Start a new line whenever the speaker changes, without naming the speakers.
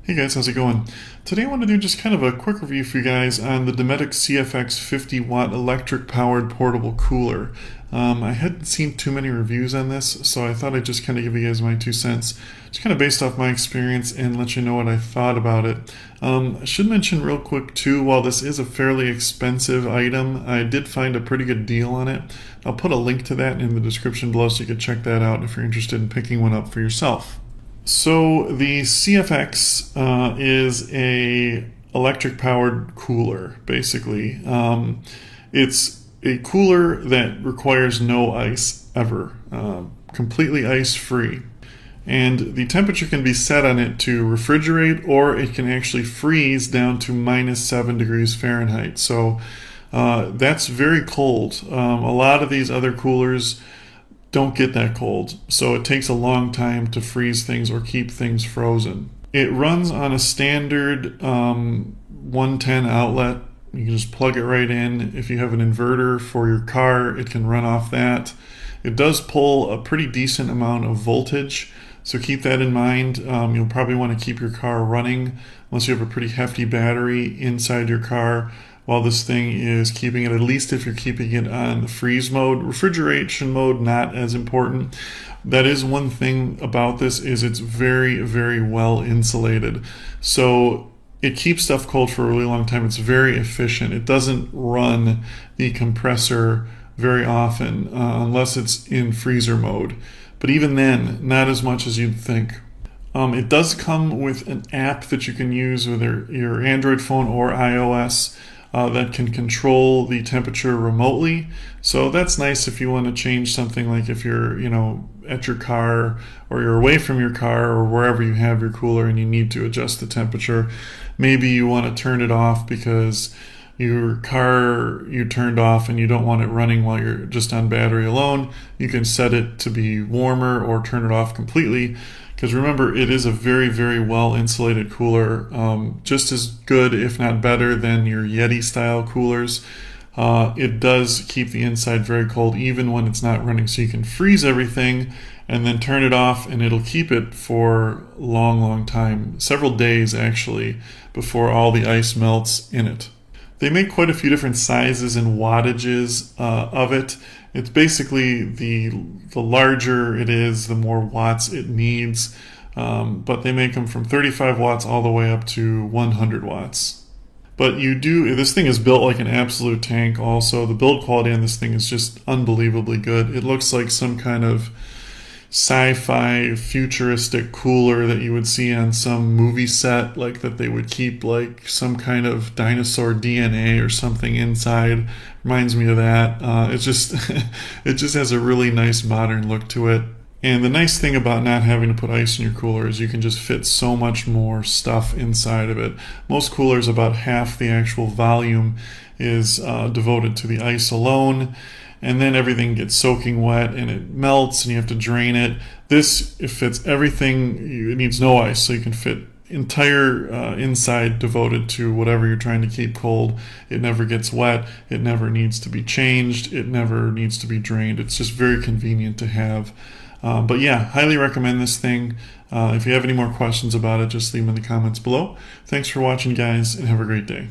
Hey guys, how's it going? Today I want to do just kind of a quick review for you guys on the Dometic CFX 50 watt electric powered portable cooler. I hadn't seen too many reviews on this, so I thought I'd just kind of give you guys my 2 cents, just kind of based off my experience and let you know what I thought about it. I should mention real quick too, while this is a fairly expensive item, I did find a pretty good deal on it. I'll put a link to that in the description below so you can check that out if you're interested in picking one up for yourself. So the CFX is a electric powered cooler, basically. It's a cooler that requires no ice ever, completely ice free. And the temperature can be set on it to refrigerate, or it can actually freeze down to -7 degrees Fahrenheit. So that's very cold. A lot of these other coolers don't get that cold, so it takes a long time to freeze things or keep things frozen. It runs on a standard 110 outlet. You can just plug it right in. If you have an inverter for your car, it can run off that. It does pull a pretty decent amount of voltage, so keep that in mind. You'll probably want to keep your car running unless you have a pretty hefty battery inside your car while this thing is keeping it, at least if you're keeping it on the freeze mode. Refrigeration mode, not as important. That is one thing about this, is it's very, very well insulated. So it keeps stuff cold for a really long time. It's very efficient. It doesn't run the compressor very often unless it's in freezer mode. But even then, not as much as you'd think. It does come with an app that you can use with your Android phone or iOS that can control the temperature remotely. So that's nice if you want to change something, like if you're, at your car or you're away from your car or wherever you have your cooler and you need to adjust the temperature. Maybe you want to turn it off because your car you turned off and you don't want it running while you're just on battery alone. You can set it to be warmer or turn it off completely. Because remember, it is a very, very well insulated cooler, just as good, if not better, than your Yeti style coolers. It does keep the inside very cold even when it's not running, so you can freeze everything and then turn it off and it'll keep it for a long, long time, several days actually, before all the ice melts in it. They make quite a few different sizes and wattages of it. It's basically the larger it is, the more watts it needs. But they make them from 35 watts all the way up to 100 watts. But this thing is built like an absolute tank also. The build quality on this thing is just unbelievably good. It looks like some kind of sci-fi futuristic cooler that you would see on some movie set, like that they would keep like some kind of dinosaur DNA or something inside. Reminds me of that. It just has a really nice modern look to it. And the nice thing about not having to put ice in your cooler is you can just fit so much more stuff inside of it. Most coolers, about half the actual volume is devoted to the ice alone, and then everything gets soaking wet and it melts and you have to drain it. This, it fits everything. It needs no ice, so you can fit entire inside devoted to whatever you're trying to keep cold. It never gets wet. It never needs to be changed. It never needs to be drained. It's just very convenient to have. But yeah, highly recommend this thing. If you have any more questions about it, just leave them in the comments below. Thanks for watching, guys, and have a great day.